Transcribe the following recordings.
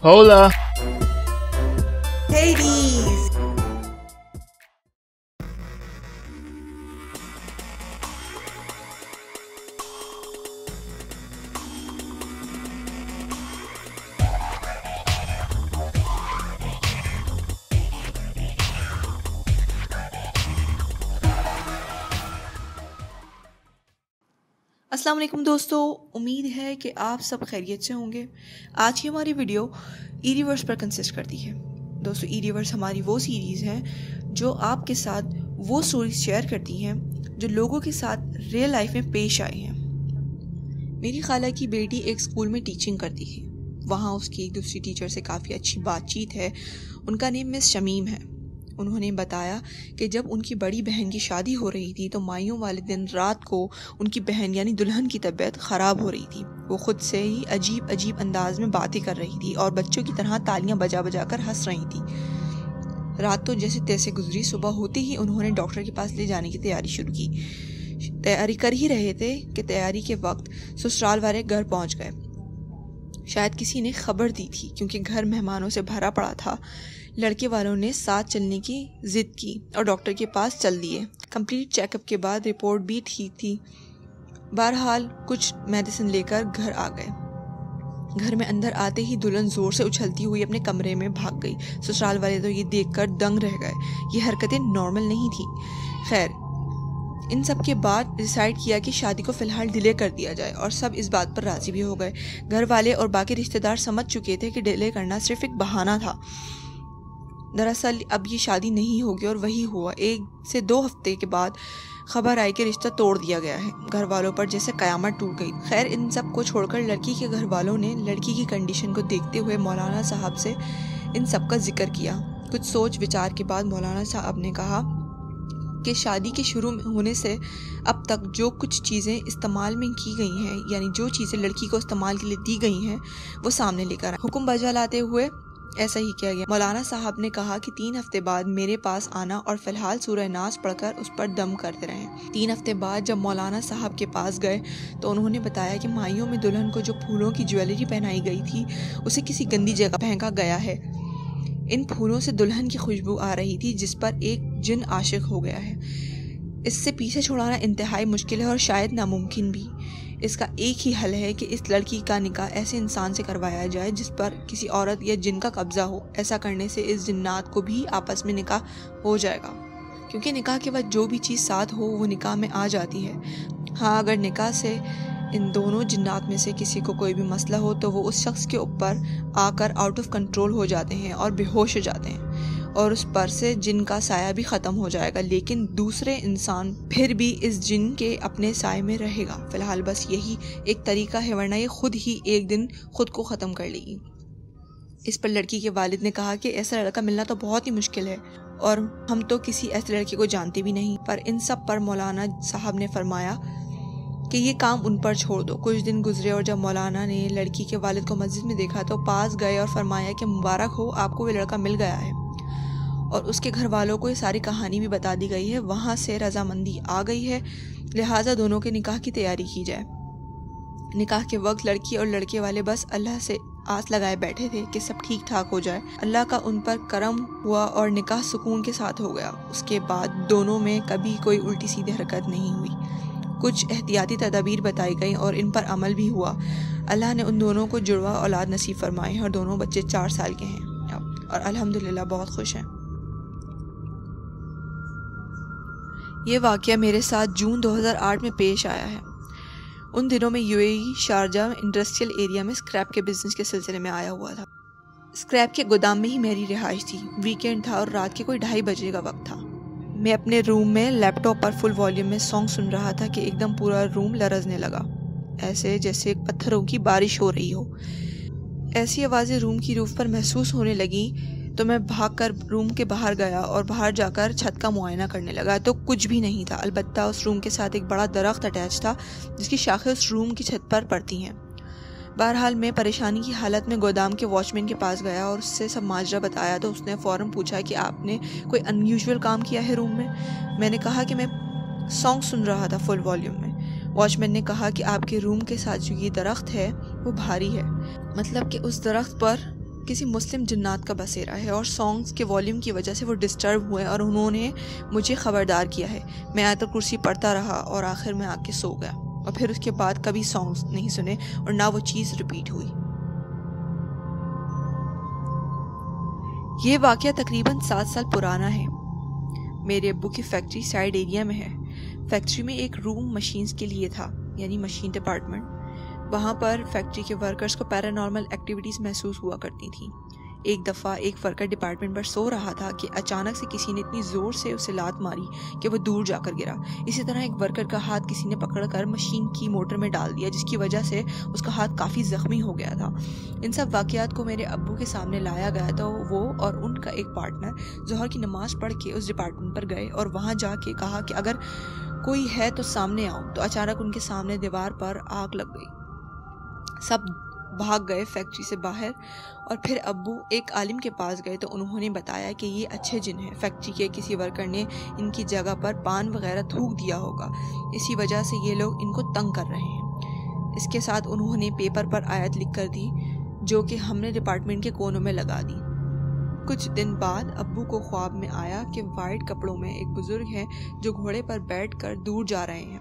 Hola! Hades! السلام علیکم دوستو، امید ہے کہ آپ سب خیریت سے ہوں گے۔ آج کی ہماری ویڈیو ای ریورس پر کنسسٹ کرتی ہے۔ دوستو ای ریورس ہماری وہ سیریز ہے جو آپ کے ساتھ وہ سٹوریز شیئر کرتی ہیں جو لوگوں کے ساتھ ریئل لائف میں پیش آئی ہیں۔ میری خالہ کی بیٹی ایک اسکول میں ٹیچنگ کرتی ہے۔ وہاں اس کی ایک دوسری ٹیچر سے کافی اچھی بات چیت ہے۔ ان کا نیم مس شمیم ہے۔ انہوں نے بتایا کہ جب ان کی بڑی بہن کی شادی ہو رہی تھی تو مائیوں والے دن رات کو ان کی بہن یعنی دلہن کی طبیعت خراب ہو رہی تھی۔ وہ خود سے ہی عجیب انداز میں باتیں کر رہی تھی اور بچوں کی طرح تالیاں بجا بجا کر ہنس رہی تھی۔ رات تو جیسے تیسے گزری۔ صبح ہوتے ہی انہوں نے ڈاکٹر کے پاس لے جانے کی تیاری شروع کی۔ تیاری کر ہی رہے تھے کہ تیاری کے وقت سسرال والے گھر پہنچ گئے۔ شاید کسی نے خبر دی تھی کیونکہ گھر مہمانوں سے بھرا پڑا تھا۔ لڑکے والوں نے ساتھ چلنے کی ضد کی اور ڈاکٹر کے پاس چل دیے۔ کمپلیٹ چیک اپ کے بعد رپورٹ بھی ٹھیک تھی۔ بہرحال کچھ میڈیسن لے کر گھر آ گئے۔ گھر میں اندر آتے ہی دلہن زور سے اچھلتی ہوئی اپنے کمرے میں بھاگ گئی۔ سسرال والے تو یہ دیکھ کر دنگ رہ گئے۔ یہ حرکتیں نارمل نہیں تھیں۔ خیر، ان سب کے بعد ڈیسائیڈ کیا کہ شادی کو فی الحال ڈیلے کر دیا جائے اور سب اس بات پر راضی بھی ہو گئے۔ گھر والے اور باقی رشتہ دار سمجھ چکے تھے کہ ڈیلے کرنا صرف ایک بہانہ تھا۔ دراصل اب یہ شادی نہیں ہوگی اور وہی ہوا۔ 1 سے 2 ہفتے کے بعد خبر آئی کہ رشتہ توڑ دیا گیا ہے۔ گھر والوں پر جیسے قیامت ٹوٹ گئی۔ خیر، ان سب کو چھوڑ کر لڑکی کے گھر والوں نے لڑکی کی کنڈیشن کو دیکھتے ہوئے مولانا صاحب سے ان سب کا ذکر کیا۔ کچھ سوچ وچار کے بعد مولانا صاحب نے کہا کہ شادی کے شروع ہونے سے اب تک جو کچھ چیزیں استعمال میں کی گئی ہیں، یعنی جو چیزیں لڑکی کو استعمال کے لیے دی گئی ہیں، وہ سامنے لے کر حکم بجا لاتے ہوئے ایسا ہی کیا گیا۔ مولانا صاحب نے کہا کہ 3 ہفتے بعد میرے پاس آنا اور فی الحال سورہ ناس پڑھ کر اس پر دم کرتے رہیں۔ 3 ہفتے بعد جب مولانا صاحب کے پاس گئے تو انہوں نے بتایا کہ مائیوں میں دلہن کو جو پھولوں کی جویلری پہنائی گئی تھی اسے کسی گندی جگہ پھینکا گیا ہے۔ ان پھولوں سے دلہن کی خوشبو آ رہی تھی جس پر ایک جن عاشق ہو گیا ہے۔ اس سے پیچھے چھڑانا انتہائی مشکل ہے اور شاید ناممکن بھی۔ اس کا ایک ہی حل ہے کہ اس لڑکی کا نکاح ایسے انسان سے کروایا جائے جس پر کسی عورت یا جن کا قبضہ ہو۔ ایسا کرنے سے اس جنات کو بھی آپس میں نکاح ہو جائے گا، کیونکہ نکاح کے وقت جو بھی چیز ساتھ ہو وہ نکاح میں آ جاتی ہے۔ ہاں، اگر نکاح سے ان دونوں جنات میں سے کسی کو کوئی بھی مسئلہ ہو تو وہ اس شخص کے اوپر آ کر آؤٹ آف کنٹرول ہو جاتے ہیں اور بے ہوش ہو جاتے ہیں اور اس پر سے جن کا سایہ بھی ختم ہو جائے گا، لیکن دوسرے انسان پھر بھی اس جن کے اپنے سائے میں رہے گا۔ فی الحال بس یہی ایک طریقہ ہے، ورنہ یہ خود ہی ایک دن خود کو ختم کر لے گی۔ اس پر لڑکی کے والد نے کہا کہ ایسا لڑکا ملنا تو بہت ہی مشکل ہے اور ہم تو کسی ایسے لڑکے کو جانتے بھی نہیں۔ پر ان سب پر مولانا صاحب نے فرمایا کہ یہ کام ان پر چھوڑ دو۔ کچھ دن گزرے اور جب مولانا نے لڑکی کے والد کو مسجد میں دیکھا تو پاس گئے اور فرمایا کہ مبارک ہو، آپ کو یہ لڑکا مل گیا ہے، اور اس کے گھر والوں کو یہ ساری کہانی بھی بتا دی گئی ہے۔ وہاں سے رضامندی آ گئی ہے، لہٰذا دونوں کے نکاح کی تیاری کی جائے۔ نکاح کے وقت لڑکی اور لڑکے والے بس اللہ سے آس لگائے بیٹھے تھے کہ سب ٹھیک ٹھاک ہو جائے۔ اللہ کا ان پر کرم ہوا اور نکاح سکون کے ساتھ ہو گیا۔ اس کے بعد دونوں میں کبھی کوئی الٹی سیدھی حرکت نہیں ہوئی۔ کچھ احتیاطی تدابیر بتائی گئیں اور ان پر عمل بھی ہوا۔ اللہ نے ان دونوں کو جڑواں اولاد نصیب فرمائے ہیں اور دونوں بچے 4 سال کے ہیں اور الحمدللہ بہت خوش ہیں۔ یہ واقعہ میرے ساتھ جون 2008 میں پیش آیا ہے۔ ان دنوں میں UAE شارجہ انڈسٹریل ایریا میں اسکریپ کے بزنس کے سلسلے میں آیا ہوا تھا۔ اسکریپ کے گودام میں ہی میری رہائش تھی۔ ویکینڈ تھا اور رات کے کوئی 2:30 بجے کا وقت تھا۔ میں اپنے روم میں لیپ ٹاپ پر فل والیوم میں سانگ سن رہا تھا کہ ایک دم پورا روم لرزنے لگا، ایسے جیسے پتھروں کی بارش ہو رہی ہو۔ ایسی آوازیں روم کی روف پر محسوس ہونے لگی تو میں بھاگ کر روم کے باہر گیا اور باہر جا کر چھت کا معائنہ کرنے لگا تو کچھ بھی نہیں تھا، البتہ اس روم کے ساتھ ایک بڑا درخت اٹیچ تھا جس کی شاخیں اس روم کی چھت پر پڑتی ہیں۔ بہرحال میں پریشانی کی حالت میں گودام کے واچ مین کے پاس گیا اور اس سے سب ماجرا بتایا تو اس نے فوراً پوچھا کہ آپ نے کوئی ان یوزول کام کیا ہے روم میں؟ میں نے کہا کہ میں سانگ سن رہا تھا فل والیوم میں۔ واچ مین نے کہا کہ آپ کے روم کے ساتھ جو یہ درخت ہے وہ بھاری ہے، مطلب کہ اس درخت پر کسی مسلم جنات کا بسیرا ہے اور سانگز کے والیوم کی وجہ سے وہ ڈسٹرب ہوئے اور انہوں نے مجھے خبردار کیا ہے۔ میں آیت الکرسی پڑھتا رہا اور آخر میں آ کے سو گیا، اور پھر اس کے بعد کبھی سانگز نہیں سنے اور نہ وہ چیز ریپیٹ ہوئی۔ یہ واقعہ تقریباً 7 سال پرانا ہے۔ میرے ابو کی فیکٹری سائڈ ایریا میں ہے۔ فیکٹری میں ایک روم مشینز کے لیے تھا، یعنی مشین ڈپارٹمنٹ۔ وہاں پر فیکٹری کے ورکرز کو پیرانارمل ایکٹیویٹیز محسوس ہوا کرتی تھیں۔ ایک دفعہ ایک ورکر ڈپارٹمنٹ پر سو رہا تھا کہ اچانک سے کسی نے اتنی زور سے اسے لات ماری کہ وہ دور جا کر گرا۔ اسی طرح ایک ورکر کا ہاتھ کسی نے پکڑ کر مشین کی موٹر میں ڈال دیا، جس کی وجہ سے اس کا ہاتھ کافی زخمی ہو گیا تھا۔ ان سب واقعات کو میرے ابو کے سامنے لایا گیا تو وہ اور ان کا ایک پارٹنر ظہر کی نماز پڑھ کے اس ڈپارٹمنٹ پر گئے اور وہاں جا کے کہا کہ اگر کوئی ہے تو سامنے آؤ۔ تو اچانک ان کے سامنے دیوار پر آگ لگ گئی۔ سب بھاگ گئے فیکٹری سے باہر، اور پھر ابو ایک عالم کے پاس گئے تو انہوں نے بتایا کہ یہ اچھے جن ہیں، فیکٹری کے کسی ورکر نے ان کی جگہ پر پان وغیرہ تھوک دیا ہوگا، اسی وجہ سے یہ لوگ ان کو تنگ کر رہے ہیں۔ اس کے ساتھ انہوں نے پیپر پر آیت لکھ کر دی، جو کہ ہم نے ڈپارٹمنٹ کے کونوں میں لگا دی۔ کچھ دن بعد ابو کو خواب میں آیا کہ وائٹ کپڑوں میں ایک بزرگ ہیں جو گھوڑے پر بیٹھ کر دور جا رہے ہیں۔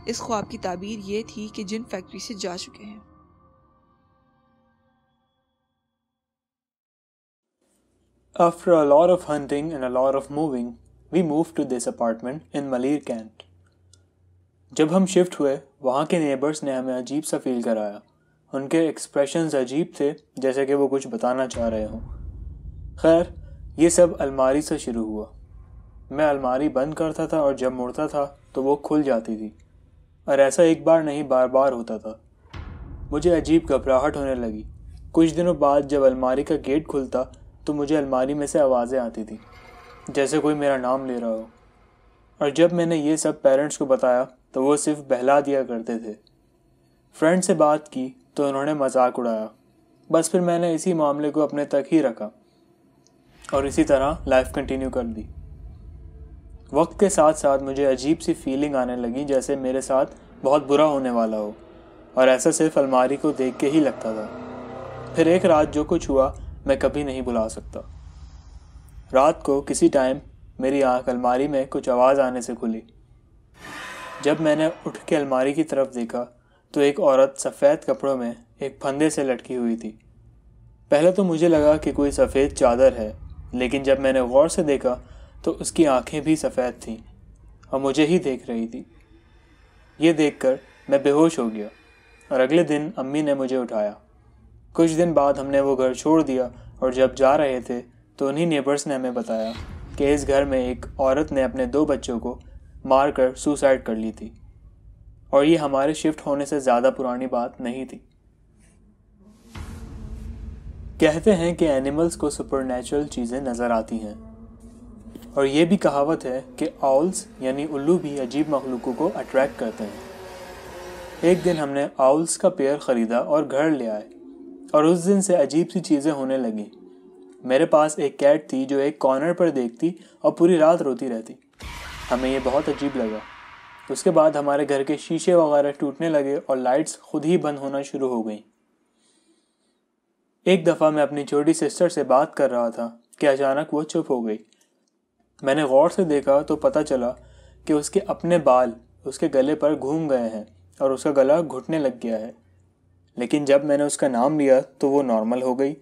اس خواب کی تعبیر یہ تھی کہ جن فیکٹری سے جا چکے ہیں۔ After a lot of hunting and a lot of moving, we moved to this apartment in Malir Kent. جب ہم شفٹ ہوئے وہاں کے نیبرز نے ہمیں عجیب سا فیل کرایا۔ ان کے ایکسپریشنز عجیب تھے، جیسے کہ وہ کچھ بتانا چاہ رہے ہوں۔ خیر، یہ سب الماری سے شروع ہوا۔ میں الماری بند کرتا تھا اور جب مڑتا تھا تو وہ کھل جاتی تھی، اور ایسا ایک بار نہیں بار بار ہوتا تھا۔ مجھے عجیب گھبراہٹ ہونے لگی۔ کچھ دنوں بعد جب الماری کا گیٹ کھلتا تو مجھے الماری میں سے آوازیں آتی تھیں، جیسے کوئی میرا نام لے رہا ہو، اور جب میں نے یہ سب پیرنٹس کو بتایا تو وہ صرف بہلا دیا کرتے تھے۔ فرینڈ سے بات کی تو انہوں نے مذاق اڑایا، بس پھر میں نے اسی معاملے کو اپنے تک ہی رکھا اور اسی طرح لائف کنٹینیو کر دی۔ وقت کے ساتھ ساتھ مجھے عجیب سی فیلنگ آنے لگی جیسے میرے ساتھ بہت برا ہونے والا ہو، اور ایسا صرف الماری کو دیکھ کے ہی لگتا تھا۔ پھر ایک رات جو کچھ ہوا میں کبھی نہیں بھلا سکتا۔ رات کو کسی ٹائم میری آنکھ الماری میں کچھ آواز آنے سے کھلی۔ جب میں نے اٹھ کے الماری کی طرف دیکھا تو ایک عورت سفید کپڑوں میں ایک پھندے سے لٹکی ہوئی تھی۔ پہلے تو مجھے لگا کہ کوئی سفید چادر ہے، لیکن جب میں نے غور سے دیکھا تو اس کی آنکھیں بھی سفید تھیں اور مجھے ہی دیکھ رہی تھی۔ یہ دیکھ کر میں بے ہوش ہو گیا، اور اگلے دن امی نے مجھے اٹھایا۔ کچھ دن بعد ہم نے وہ گھر چھوڑ دیا، اور جب جا رہے تھے تو انہی نیبرز نے ہمیں بتایا کہ اس گھر میں ایک عورت نے اپنے 2 بچوں کو مار کر سوسائڈ کر لی تھی، اور یہ ہمارے شفٹ ہونے سے زیادہ پرانی بات نہیں تھی۔ کہتے ہیں کہ اینیملز کو سپر نیچرل چیزیں نظر آتی ہیں، اور یہ بھی کہاوت ہے کہ آؤلز یعنی الو بھی عجیب مخلوقوں کو اٹریکٹ کرتے ہیں۔ ایک دن ہم نے آؤلز کا پیئر خریدا اور گھر لے آئے، اور اس دن سے عجیب سی چیزیں ہونے لگیں۔ میرے پاس ایک کیٹ تھی جو ایک کارنر پر دیکھتی اور پوری رات روتی رہتی۔ ہمیں یہ بہت عجیب لگا۔ اس کے بعد ہمارے گھر کے شیشے وغیرہ ٹوٹنے لگے اور لائٹس خود ہی بند ہونا شروع ہو گئیں۔ ایک دفعہ میں اپنی چھوٹی سسٹر سے بات کر رہا تھا کہ اچانک وہ چپ ہو گئی۔ میں نے غور سے دیکھا تو پتہ چلا کہ اس کے اپنے بال اس کے گلے پر گھوم گئے ہیں اور اس کا گلا گھٹنے لگ گیا ہے، لیکن جب میں نے اس کا نام لیا تو وہ نارمل ہو گئی۔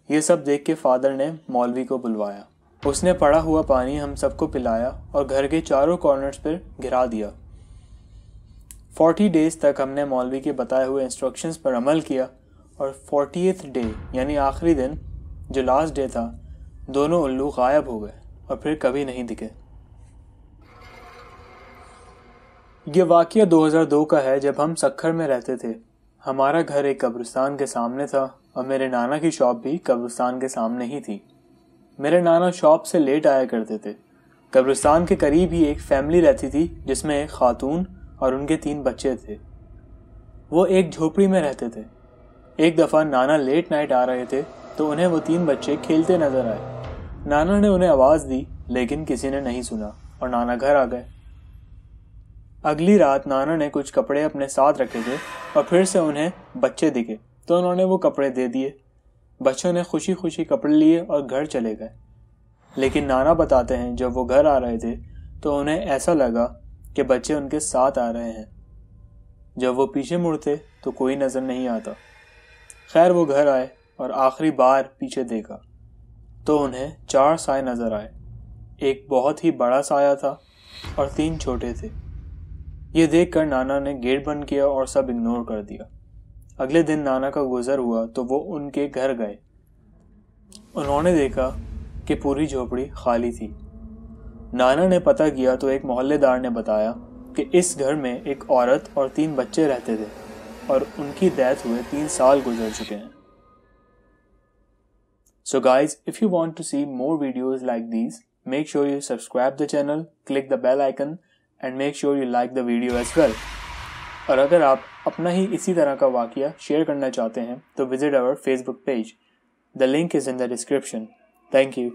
یہ سب دیکھ کے فادر نے مولوی کو بلوایا۔ اس نے پڑا ہوا پانی ہم سب کو پلایا اور گھر کے چاروں کارنرز پر گرا دیا۔ 40 days تک ہم نے مولوی کے بتائے ہوئے انسٹرکشنز پر عمل کیا، اور 40th day یعنی آخری دن جو لاسٹ ڈے تھا، دونوں الو غائب ہو گئے اور پھر کبھی نہیں دکھے۔ یہ واقعہ 2002 کا ہے، جب ہم سکھر میں رہتے تھے۔ ہمارا گھر ایک قبرستان کے سامنے تھا اور میرے نانا کی شاپ بھی قبرستان کے سامنے ہی تھی۔ میرے نانا شاپ سے لیٹ آیا کرتے تھے۔ قبرستان کے قریب ہی ایک فیملی رہتی تھی جس میں ایک خاتون اور ان کے 3 بچے تھے۔ وہ ایک جھوپڑی میں رہتے تھے۔ ایک دفعہ نانا لیٹ نائٹ آ رہے تھے تو انہیں وہ 3 بچے کھیلتے نظر آئے۔ نانا نے انہیں آواز دی لیکن کسی نے نہیں سنا اور نانا گھر آ گئے۔ اگلی رات نانا نے کچھ کپڑے اپنے ساتھ رکھے تھے اور پھر سے انہیں بچے دکھے تو انہوں نے وہ کپڑے دے دیے۔ بچوں نے خوشی خوشی کپڑے لیے اور گھر چلے گئے، لیکن نانا بتاتے ہیں جب وہ گھر آ رہے تھے تو انہیں ایسا لگا کہ بچے ان کے ساتھ آ رہے ہیں۔ جب وہ پیچھے مڑتے تو کوئی نظر نہیں آتا۔ خیر وہ گھر آئے اور آخری بار پیچھے دیکھا تو انہیں 4 سائے نظر آئے۔ ایک بہت ہی بڑا سایہ تھا اور 3 چھوٹے تھے۔ یہ دیکھ کر نانا نے گیٹ بند کیا اور سب اگنور کر دیا۔ اگلے دن نانا کا گزر ہوا تو وہ ان کے گھر گئے۔ انہوں نے دیکھا کہ پوری جھوپڑی خالی تھی۔ نانا نے پتہ کیا تو ایک محلے دار نے بتایا کہ اس گھر میں ایک عورت اور 3 بچے رہتے تھے اور ان کی ڈیتھ ہوئے 3 سال گزر چکے ہیں۔ So guys, if you want to see more videos like these, make sure you subscribe the channel, click the bell icon and make sure you like the video as well. اور اگر آپ اپنا ہی اسی طرح کا واقعہ شیئر کرنا چاہتے ہیں تو visit our Facebook page. The link is in the description. Thank you.